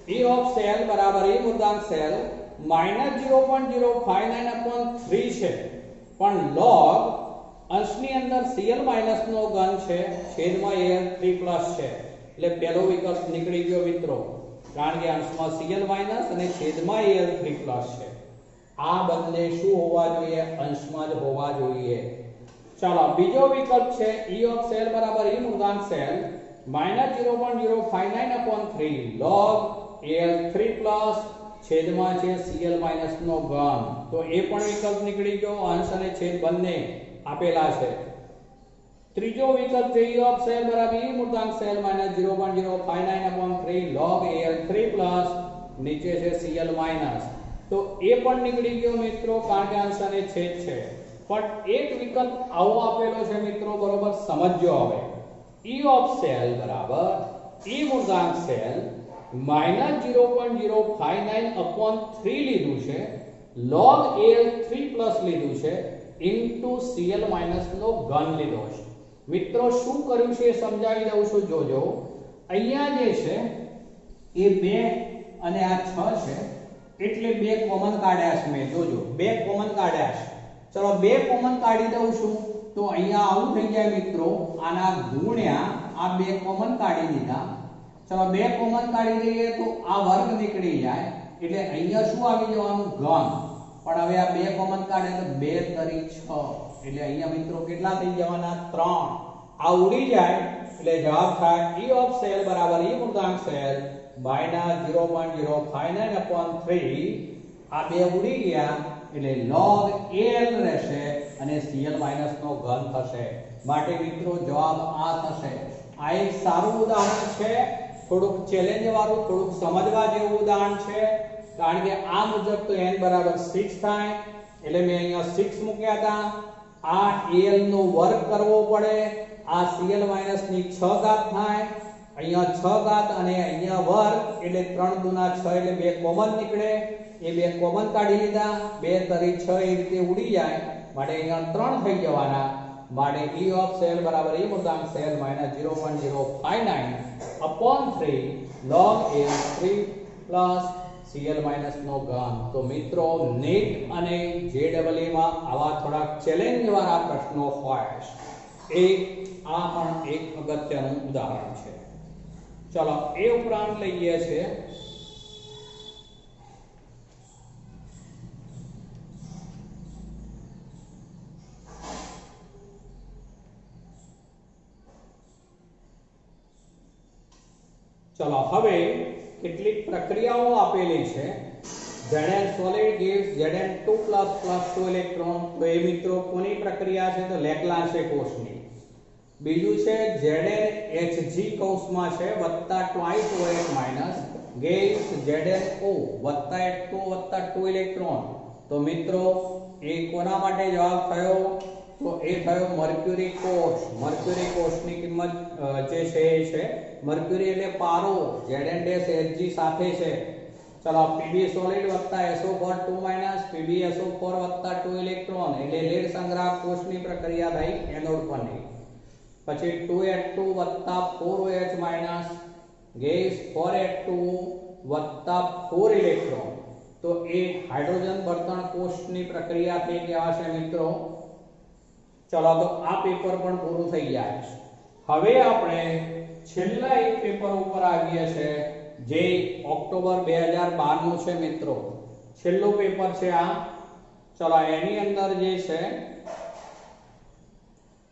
E of cell બરાબર E મૂળાંક સેલ -0.059/3 છે, પણ log અંશની અંદર Cl- નો ઘન છે, છેદમાં Al3+ છે, એટલે પહેલો વિકલ્પ નીકળી ગયો મિત્રો, કારણ કે અંશમાં Cl- અને છેદમાં Al3+ છે। આ બંને શું હોવા જોઈએ? અંશમાં જ હોવા જોઈએ। ચાલો બીજો વિકલ્પ છે E of cell બરાબર E મૂળાંક સેલ -0.059/3 log Al3+ છેદમાં છે Cl- નો ઘન, તો એ પણ વિકલ્પ નીકળી ગયો, અંશ અને છેદ બંને આપેલા છે। ત્રીજો વિકલ્પ છે E of cell બરાબર E મૂળાંક સેલ -0.059/3 log Al3+ નીચે છે Cl-, તો એ પણ નીકળી ગયો મિત્રો, કારણ કે અંશ અને છેદ છે। પણ એક વિકલ્પ આવો આપેલો છે મિત્રો, બરોબર સમજજો। હવે E of cell બરાબર E મૂળાંક સેલ -0.059/3 લીધું છે, log Al3+ લીધું છે, ઇન્ટુ Cl- નો ઘન લીધો છે। મિત્રો શું કર્યું છે એ સમજાવી દઉં છું, જોજો। અહીંયા જે છે એ 2 અને આ 6 છે, એટલે 2 કોમન કાઢ્યા છે મેં, જોજો 2 કોમન કાઢ્યા છે। ચલો 2 કોમન કાઢી દઉં છું તો અહીંયા આવું થઈ જાય મિત્રો, આના ગુણ્યા આ 2 કોમન કાઢી દીધા, ચલો બે કોમન કાઢી દઈએ તો આ વર્ગ નીકળી જાય એટલે અહીંયા શું આવી જવાનું ઘન પણ હવે આ બે કોમન કાઢે તો 2 તરી 6 એટલે અહીંયા મિત્રો કેટલા થઈ જવાના 3 આ ઉડી જાય એટલે જવાબ થાય E of cell બરાબર E મૂળાંક cell બાયના 0.059/3 આ બે ઉડી ગયા એટલે log Al રહેશે અને Cl માઈનસ નો ઘન થશે માટે મિત્રો જવાબ આ થશે આ એક સારું ઉદાહરણ છે થોડુંક ચેલેન્જ વાળું થોડુંક સમજવા જેવું ઉદાહરણ છે કારણ કે આ મુજબ તો n બરાબર 6 થાય એટલે મેં અહીંયા 6 મૂક્યા હતા આ Al નો વર્ગ કરવો પડે આ Cl માઈનસ ની 6 ઘાત થાય અહીંયા 6 ઘાત અને અહીંયા વર્ગ એટલે 3 દુના 6 એટલે બે કોમન નીકળે એ બે કોમન કાઢી લીધા 2 તરી 6 એ રીતે ઉડી જાય માટે અહીંયા 3 થઈ જવાના માટે E of cell બરાબર E મૂળાંક cell minus 0.059/3 log A 3 plus Cl minus નો ઘન તો મિત્રો નેટ અને JEE માં આવા થોડા ચેલેન્જ વાળા પ્રશ્નો હોય એ આ પણ એક અગત્યનું ઉદાહરણ છે ચલો એ ઉપરાંત લઈએ છે ચલો હવે કેટલીક પ્રક્રિયાઓ આપેલી છે Zn solid gives Zn2 +2 electron તો એ મિત્રો કોની પ્રક્રિયા છે તો લેગ્રાન્જે કોષની બીજું છે ZnHg કૌંસમાં છે વત્તા twice OH minus gives ZnO વત્તા 2 ઇલેક્ટ્રોન તો મિત્રો એ કોના માટે જવાબ થયો તો એ થયો મર્ક્યુરી કોષની કિંમત જે છે એ છે મર્ક્યુરી એટલે પારો Zn-Hg સાથે છે ચલો Pb સોલિડ વત્તા SO4 2 PbSO4 વત્તા 2 ઇલેક્ટ્રોન એટલે લીડ સંગ્રાહક કોષની પ્રક્રિયા થઈ એનોડ પરની પછી 2H2 વત્તા 4OH માઈનસ ગેસ 4H2 વત્તા 4 ઇલેક્ટ્રોન તો એ હાઇડ્રોજન બળતણ કોષની પ્રક્રિયા થઈ કહેવાશે મિત્રો ચલો તો આ પેપર પણ પૂરું થઈ જાય હવે આપણે છેલ્લા એક પેપર ઉપર આવીએ છે જે ઓક્ટોબર 2012 નું છે મિત્રો છેલ્લું પેપર છે આ ચલો એની અંદર જે છે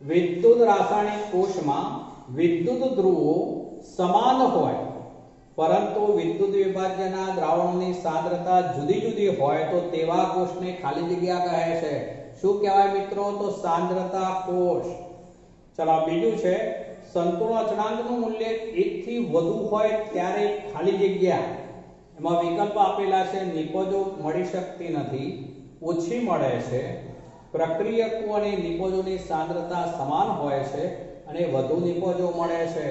વિદ્યુત રાસાયણિક કોષમાં વિદ્યુત ધ્રુવો સમાન હોય પરંતુ વિદ્યુત વિભાજ્યના દ્રાવણોની સાંદ્રતા જુદી જુદી હોય તો તેવા કોષને ખાલી જગ્યા કહે છે શું કહેવાય મિત્રો તો સાંદ્રતા કોષ ચલો બીજું છે સંતુલન અચળાંકનું મૂલ્ય 1 થી વધુ હોય ત્યારે ખાલી જગ્યા એમાં વિકલ્પ આપેલા છે નિપજો મળી શકતી નથી ઓછી મળે છે પ્રક્રિયકો અને નિપજોની સાંદ્રતા સમાન હોય છે અને વધુ નિપજો મળે છે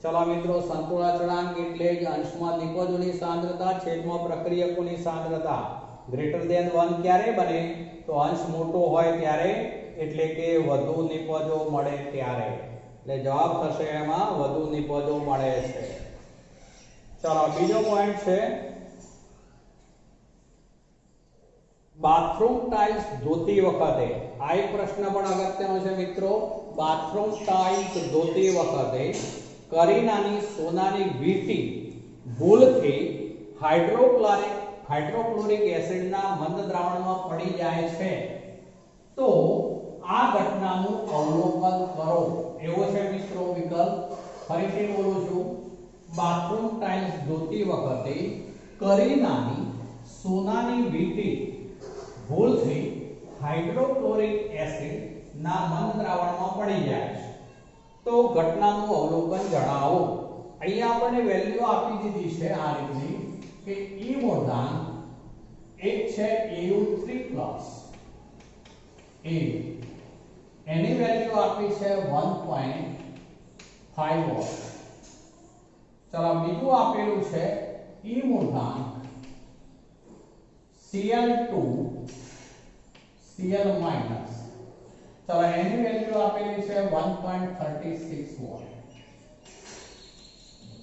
ચલો મિત્રો સંતુલન અચળાંક એટલે જ અંશમાં નિપજોની સાંદ્રતા છેદમાં પ્રક્રિયકોની સાંદ્રતા ગ્રેટર ધેન 1 ક્યારે બને તો અંશ મોટો હોય ત્યારે એટલે કે વધુ નિપજો મળે ત્યારે એટલે જવાબ થશે એમાં વધુ નિપજો મળે છે ચલો બીજો પોઈન્ટ છે બાથરૂમ ટાઇલ્સ ધોતી વખતે આ એક પ્રશ્ન પણ અગત્યનો છે મિત્રો બાથરૂમ ટાઇલ્સ ધોતી વખતે કરીનાની સોનાની વીંટી ભૂલથી હાઇડ્રોક્લોરિક એસિડના મંદ દ્રાવણમાં પડી જાય છે તો આ ઘટનાનું અવલોકન કરો એવો છે મિત્રો વિકલ્પ ફરીથી બોલું છું બાથરૂમ ટાઇલ્સ ધોતી વખતે કરીનાની સોનાની વીંટી ભૂલથી હાઇડ્રોક્લોરિક એસિડ ના મંદ દ્રાવણમાં પડી જાય છે તો ઘટનાનું અવલોકન જણાવો અહીંયા આપણને વેલ્યુ આપી દીધી છે આ રીતની કે E મૂળાંક એક છે Au3+ A એની વેલ્યુ આપી છે 1.5 વોટ ચલો બીજું આપેલું છે E મૂળાંક Cl2 Cl માઈનસ ચલો એની વેલ્યુ આપેલી છે 1.36 વોટ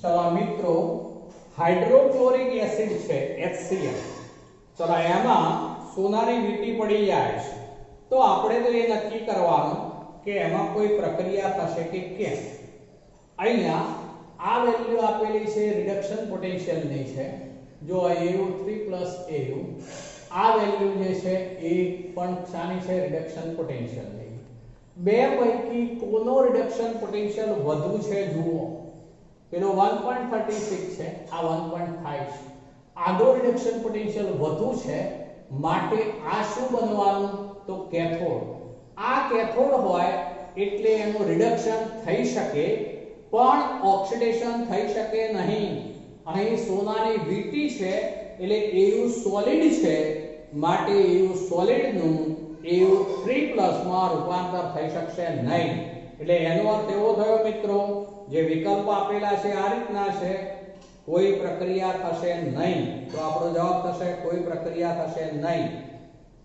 ચલો મિત્રો હાઇડ્રોક્લોરિક એસિડ છે HCl ચલો એમાં સોનાની વીંટી પડી જાય છે તો આપણે તો એ નક્કી કરવાનું કે એમાં કોઈ પ્રક્રિયા થશે કે કેમ અહીંયા આ વેલ્યુ આપેલી છે રિડક્શન પોટેન્શિયલ ની છે જો Au3 Au આ વેલ્યુ જે છે એ પણ શાની છે રિડક્શન પોટેન્શિયલ ની બે પૈકી કોનો રિડક્શન પોટેન્શિયલ વધુ છે જુઓ પેલો 1.36 છે આ 1.5 છે આગળ રિડક્શન પોટેન્શિયલ વધુ છે માટે આ શું બનવાનું તો કેથોડ આ કેથોડ હોય એટલે એનું રિડક્શન થઈ શકે પણ ઓક્સિડેશન થઈ શકે નહીં અહીં સોનાની વીટી છે એટલે Au સોલિડ છે માટે Au સોલિડ નું Au3+ માં રૂપાંતર થઈ શકશે નહીં એટલે એનો અર્થ એવો થયો મિત્રો જે વિકલ્પ આપેલા છે આ રીતના છે કોઈ પ્રક્રિયા થશે નહીં તો આપણો જવાબ થશે કોઈ પ્રક્રિયા થશે નહીં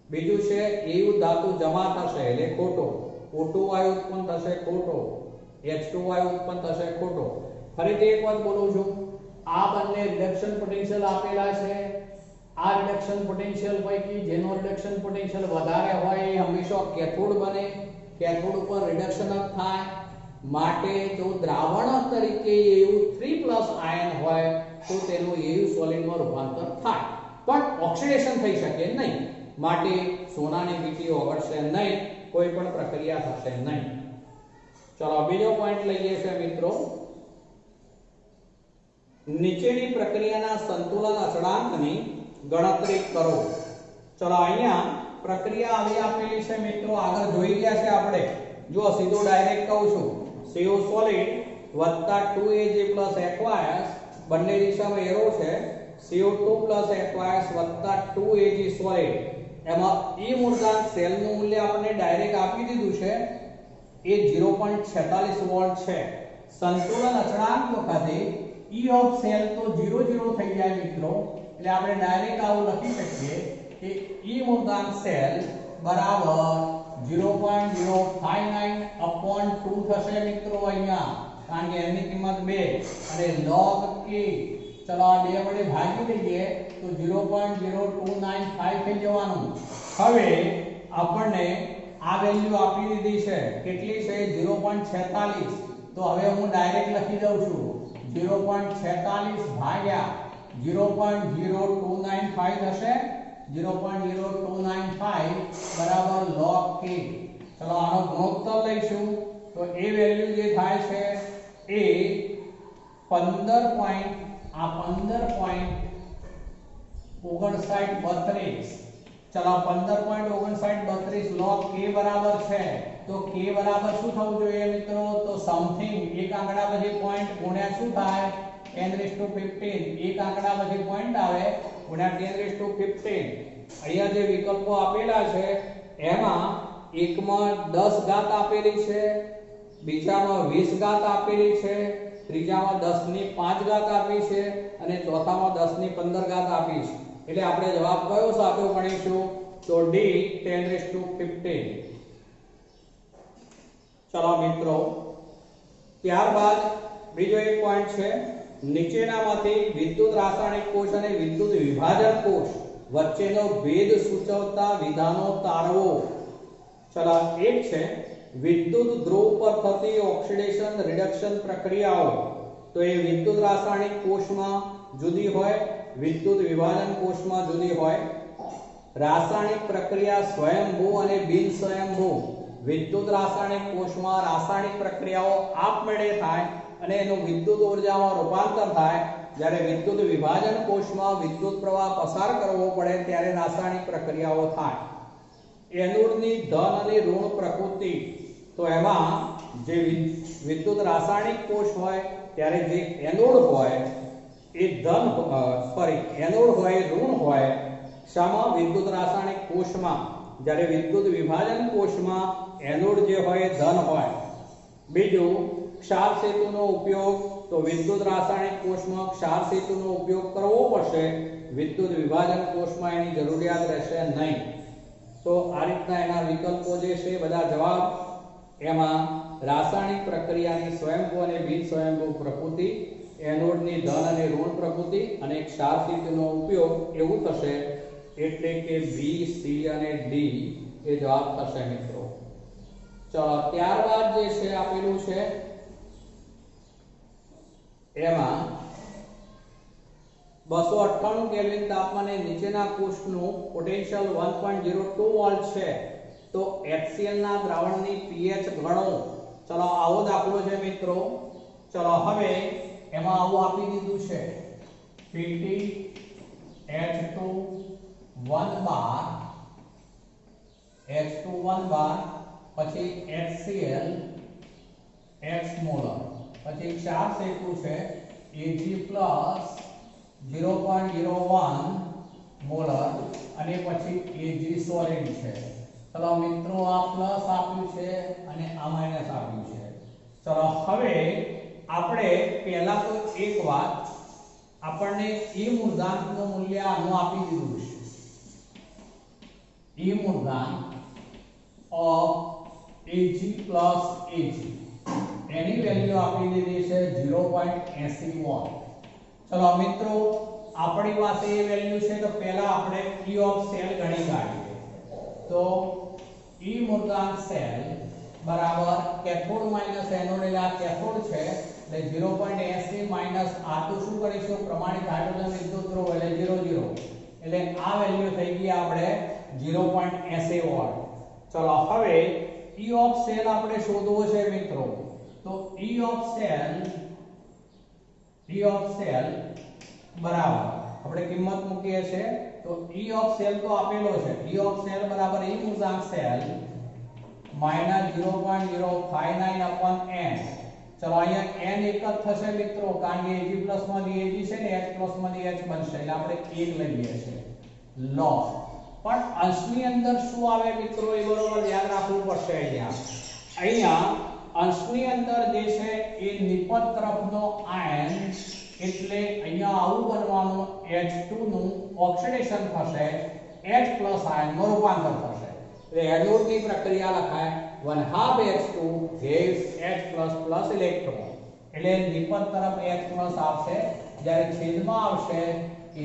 બીજું છે Au ધાતુ જમા થશે એટલે ખોટો O2 વાયુ ઉત્પન્ન થશે ખોટો H2 વાયુ ઉત્પન્ન થશે ખોટો ફરીથી એક વાત બોલું છું આ બંને રિડક્શન પોટેન્શિયલ આપેલા છે આ રિડક્શન પોટેન્શિયલ પૈકી જેનો રિડક્શન પોટેન્શિયલ વધારે હોય એ હંમેશા કેથોડ બને કેથોડ ઉપર રિડક્શન જ થાય માટે જો દ્રાવણ તરીકે Au3+ આયન હોય તો તેનું Au સોલિડમાં રૂપાંતર થાય પણ ઓક્સિડેશન થઈ શકે નહીં માટે સોનાની વીંટી ઓગળશે નહીં કોઈ પણ પ્રક્રિયા થશે નહીં ચલો બીજો પોઈન્ટ લઈએ છે મિત્રો નીચેની પ્રક્રિયાના સંતુલન અચળાંકની ગણતરી કરો ચલો અહીંયા પ્રક્રિયા આવી આપેલી છે મિત્રો આગળ જોઈ ગયા છે આપણે જો સીધો ડાયરેક્ટ કહું છું CO સોલિડ વત્તા 2Ag aqueous બંને દિશામાં એરો છે CO2 aqueous વત્તા 2Ag સોલિડ એમાં E મૂળાંક સેલનું મૂલ્ય આપણે ડાયરેક્ટ આપી દીધું છે એ 0.46 વોલ્ટ છે સંતુલન અચળાંક વખતે E ઓફ સેલ તો 0 થઈ જાય મિત્રો એટલે આપણે ડાયરેક્ટ આવું લખી શકીએ કે E મૂળાંક સેલ બરાબર 0.059/2 થશે મિત્રો અહીંયા કારણ કે એની કિંમત 2 અને log k ચલો આ 2 વડે ભાગી દઈએ તો 0.0295 થઈ જવાનું હવે આપણને આ વેલ્યુ આપી દીધી છે કેટલી છે 0.46 તો હવે હું ડાયરેક્ટ લખી દઉં છું 0.46 ભાગ્યા 0.0295 થશે 0.0295 બરાબર log k ચલો આનો ગુણોત્તર લઈશું તો એ વેલ્યુ જે થાય છે એ 15.5932 ચલો 15.5932 log k બરાબર છે તો k બરાબર શું થવું જોઈએ મિત્રો તો સમથિંગ એક આંકડા પછી પોઈન્ટ ગુણ્યા શું થાય 1015 એક આંકડા પછી પોઈન્ટ આવે ગુણ્યા 1015 અહીંયા જે વિકલ્પો આપેલા છે એમાં એકમાં 10 ઘાત આપેલી છે બીજામાં 20 ઘાત આપેલી છે ત્રીજામાં 10 ની 5 ઘાત આપી છે અને ચોથામાં 10 ની 15 ઘાત આપી છે એટલે આપણે જવાબ કયો સાચો ગણીશું તો D 1015 ચલો મિત્રો ત્યારબાદ બીજો એક પોઈન્ટ છે નીચેનામાંથી વિદ્યુત રાસાયણિક કોષ અને વિદ્યુત વિભાજન કોષ વચ્ચેનો ભેદ સૂચવતા વિધાનો તારવો ચલો એક છે વિદ્યુત ધ્રુવ પર થતી ઓક્સિડેશન રિડક્શન પ્રક્રિયાઓ તો એ વિદ્યુત રાસાયણિક કોષમાં જુદી હોય વિદ્યુત વિભાજન કોષમાં જુદી હોય રાસાયણિક પ્રક્રિયા સ્વયંભૂ અને બિન સ્વયંભૂ વિદ્યુત રાસાયણિક કોષમાં રાસાયણિક પ્રક્રિયાઓ આપમેળે થાય અને એનું વિદ્યુત ઊર્જામાં રૂપાંતર થાય જ્યારે વિદ્યુત વિભાજન કોષમાં વિદ્યુત પ્રવાહ પસાર કરવો પડે ત્યારે રાસાયણિક પ્રક્રિયાઓ થાય એનોડની ધન અને ઋણ પ્રકૃતિ તો એમાં જે વિદ્યુત રાસાયણિક કોષ હોય ત્યારે જે એનોડ હોય એ ધન એનોડ હોય ઋણ હોય શામાં વિદ્યુત રાસાયણિક કોષમાં જ્યારે વિદ્યુત વિભાજન કોષમાં એનોડ જે હોય ધન હોય બીજું ક્ષાર સેતુનો ઉપયોગ તો વિદ્યુત રાસાયણિક કોષમાં ક્ષાર સેતુનો ઉપયોગ કરવો પડશે વિદ્યુત વિભાજન કોષમાં એની જરૂરિયાત રહેશે નહીં તો આ રીતના એના વિકલ્પો જે છે બધા જવાબ એમાં રાસાયણિક પ્રક્રિયાની સ્વયંભૂ અને બિન સ્વયંભૂ પ્રકૃતિ એનોડની ધન અને ઋણ પ્રકૃતિ અને ક્ષાર સેતુનો ઉપયોગ એવું થશે એટલે કે બી સી અને ડી એ જવાબ થશે મિત્રો ચલો ત્યારબાદ જે છે આપેલું છે એમાં 298 કેલ્વિન તાપમાને નીચેના કોષ્ટનું પોટેન્શિયલ 1.02 વોલ્ટ છે તો HCl ના દ્રાવણની pH ગણો. ચલો આવો દાખલો છે મિત્રો. ચલો હવે એમાં આવું આપી દીધું છે Pth2 1 બાર H2 1 બાર પછી HCl x મોલર પછી ચાર સેતુ છે Ag પ્લસ 0.01 મોલર અને પછી Ag સોલિડ છે. ચલો મિત્રો આ પ્લસ આપ્યું છે અને આ માઈનસ આપ્યું છે. ચલો હવે આપણે પહેલા તો એક વાત આપણને E મૂળાંકનું મૂલ્ય આનું આપી દીધું છે. E મૂળાંક of Ag plus Ag any value આપી દીધી છે 0.80 વોટ. ચલો મિત્રો આપણી પાસે એ વેલ્યુ છે તો પહેલા આપણે E of cell ગણી કાઢીએ. તો E મૂળાંક સેલ બરાબર કેથોડ માઈનસ એનોડ એટલે આ કેથોડ છે એટલે 0.80 માઈનસ આ તો શું કરીશું પ્રમાણિત હાઇડ્રોજન વિદ્યુત ધ્રુવ એટલે 0 એટલે આ વેલ્યુ થઈ ગઈ આપણે 0.80 વોટ. ચલો હવે E of cell આપણે શોધવો છે મિત્રો. તો E of cell બરાબર આપણે કિંમત મૂકીએ છે તો E of cell તો આપેલો છે. E of cell બરાબર E મૂળાંક સેલ માઈનસ 0.059 upon n. ચલો અહીંયા n એક જ થશે મિત્રો કારણ કે Ag માંથી Ag છે ને H માંથી H બનશે એટલે આપણે 1 લઈએ છે log. પણ અંશની અંદર શું આવે મિત્રો એ બરોબર યાદ રાખવું પડશે. અહીંયા અંશની અંદર જે છે એ નિપજ તરફનો આયન એટલે અહીંયા આવું બનવાનું H2 નું ઓક્સિડેશન થશે H+ આયનમાં રૂપાંતર થશે એટલે હેડલોડની પ્રક્રિયા લખાય 1/2 H2 gives H++ ઇલેક્ટ્રોન એટલે નિપજ તરફ H+ આવશે જ્યારે છેદમાં આવશે Ag+.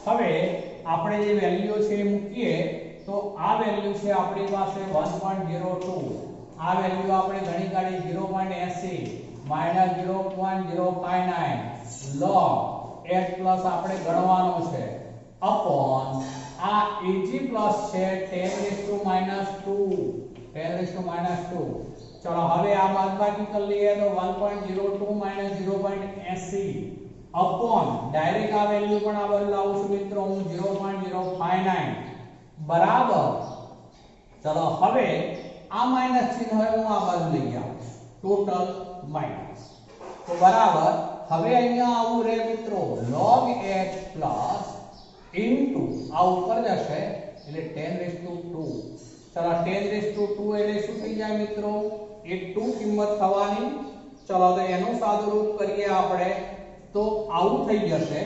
હવે આપણે જે વેલ્યુ છે એ મૂકીએ તો આ વેલ્યુ છે આપણી પાસે 1.02. આ વેલ્યુ આપણે ગણી કાઢી 0.80 માઈનસ 0.059 log H+ આપણે ગણવાનું છે અપોન આ Ag+ છે 10⁻². ચલો હવે આ બાદબાકી કરી લઈએ તો 1.02 માઈનસ 0.80 અપોન ડાયરેક્ટ આ વેલ્યુ પણ આ બાજુ લાવું છું મિત્રો હું 0.059 બરાબર. ચલો હવે આ માઈનસ ચિહ્ન હવે હું આ બાજુ લઈ આવું ટોટલ માઈનસ તો બરાબર. હવે અહીંયા આવું રે મિત્રો log H પ્લસ ઇન્ટુ આ ઉપર જશે એટલે 10⁻². ચલો 10⁻² એટલે શું થઈ જાય મિત્રો એ 2 કિંમત થવાની. ચલો તો એનું સાદુરૂપ કરીએ આપણે તો આવું થઈ જશે.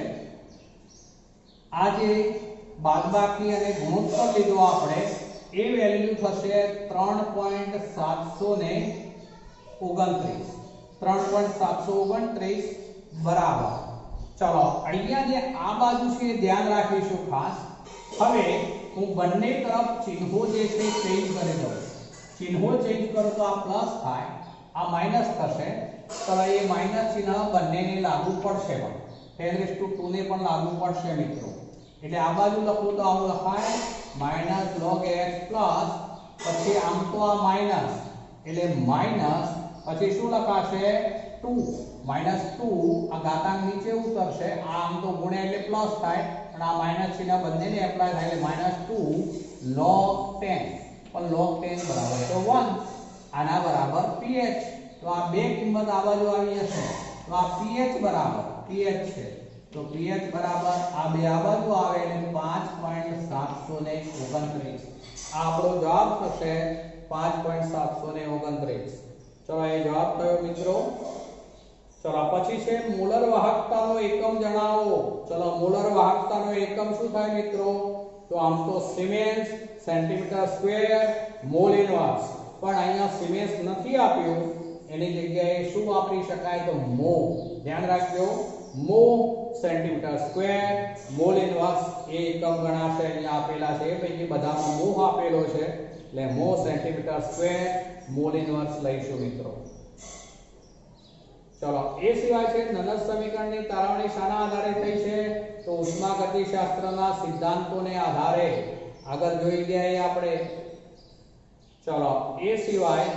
આ જે બાદબાકી અને ગુણોત્તર લીધો આપણે એ વેલ્યુ થશે 3.729 બરાબર. ચલો અહીંયા જે આ બાજુ છે ધ્યાન રાખીશું ખાસ. હવે હું બંને તરફ ચિહ્નો જે છે ચેન્જ કરી દઉં. ચિહ્નો ચેન્જ કરું તો આ પ્લસ થાય આ માઈનસ થશે. ચલો એ માઈનસ ચિહ્ન બંનેને લાગુ પડશે પણ 10⁻² ને પણ લાગુ પડશે મિત્રો. એટલે આ બાજુ લખું તો આવું લખાય માઈનસ log H પ્લસ પછી આમ તો આ માઈનસ એટલે માઈનસ પછી શું લખાશે 2 -2 આ ઘાતાંક નીચે ઉતરશે આ આમ તો ગુણ્યા એટલે પ્લસ થાય પણ આ માઈનસ ચિહ્ન બંનેને એપ્લાય થાય એટલે -2 log 10 પણ log 10 બરાબર તો 1 આના બરાબર pH. તો આ બે કિંમત આ બાજુ આવી જશે તો આ pH બરાબર pH છે તો pH બરાબર આ બે આ બાજુ આવે એટલે 5.729 આ આપણો જવાબ થશે 5.729. ચલો એ જવાબ થયો મિત્રો. ચલો પછી છે મોલર વાહકતાનો એકમ જણાવો. ચલો મોલર વાહકતાનો એકમ શું થાય મિત્રો તો આમ તો siemens centimetre square mall inverse પણ અહીંયા સિમેન્સ નથી આપ્યું એની જગ્યાએ શું વાપરી શકાય તો મો. ધ્યાન રાખજો મો સેન્ટીમીટર સ્ક્વેર મોલ ઇનવર્સ એ એકમ ગણાશે. અહીંયા આપેલા છે એ પૈકી બધામાં મો આપેલો છે એટલે મો સેન્ટીમીટર સ્ક્વેર મોલ ઇનવર્સ લઈશું મિત્રો. ચલો એ સિવાય છે નનદ સમીકરણની તારવણી શાના આધારે થઈ છે તો ઉષ્માગતિશાસ્ત્રના સિદ્ધાંતોને આધારે આગળ જોઈ ગયા એ આપણે ચલો એ સિવાય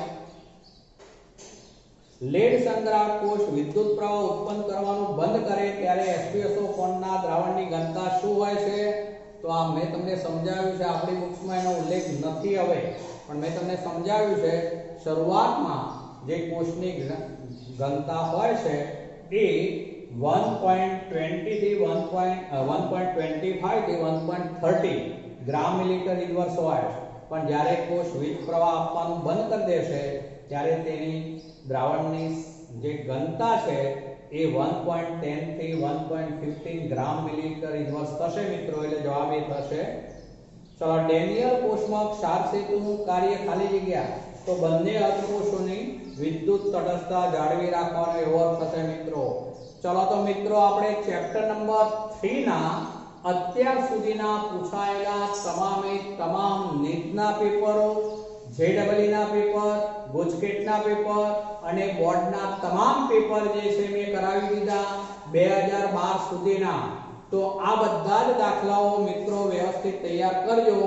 લેડ સંગ્રાહક કોષ વિદ્યુત પ્રવાહ ઉત્પન્ન કરવાનું બંધ કરે ત્યારે H2SO4 ના દ્રાવણની ઘનતા શું હોય છે તો આ મેં તમને સમજાવ્યું છે આપણી બુક્સમાં એનો ઉલ્લેખ નથી હવે પણ મેં તમને સમજાવ્યું છે શરૂઆતમાં જે કોષની ઘનતા હોય છે એ 1.20 થી 1.25 થી 1.30 ગ્રામ મિલીલીટર ઇન્વર્સ હોય પણ જ્યારે કોષ વીજ પ્રવાહ આપવાનું બંધ કરી દેશે ત્યારે તેની દ્રાવણની જે ઘનતા છે એ 1.10 થી 1.15 ગ્રામ મિલીલીટર ઇન્વર્સ થશે મિત્રો એટલે જવાબ એ થશે ચલો ડેનિયલ કોષમાં ક્ષાર સેતુનું કાર્ય ખાલી જગ્યા તો બંને અર્ધકોષોની વિદ્યુત તટસ્થતા જાળવી રાખવાનો એવો અર્થ થશે મિત્રો ચલો તો મિત્રો આપણે ચેપ્ટર નંબર 3 ના અત્યાર સુધીના પૂછાયેલા તમામ નીટના પેપરો જેડબલઈ ના પેપર ગુજકેટના પેપર અને બોર્ડના તમામ પેપર જે છે મેં કરાવી દીધા 2012 સુધીના તો આ બધા જ દાખલાઓ મિત્રો વ્યવસ્થિત તૈયાર કરજો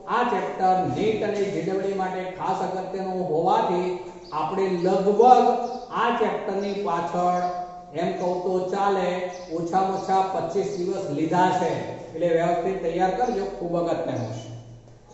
આ ચેપ્ટર નીટ અને જેડબલઈ માટે ખાસ અગત્યનું હોવાથી આપણે લગભગ આ ચેપ્ટરની પાછળ એમ કહું તો ચાલે ઓછામાં ઓછા 25 દિવસ લીધા છે એટલે વ્યવસ્થિત તૈયાર કરજો ખૂબ અગત્યનું છે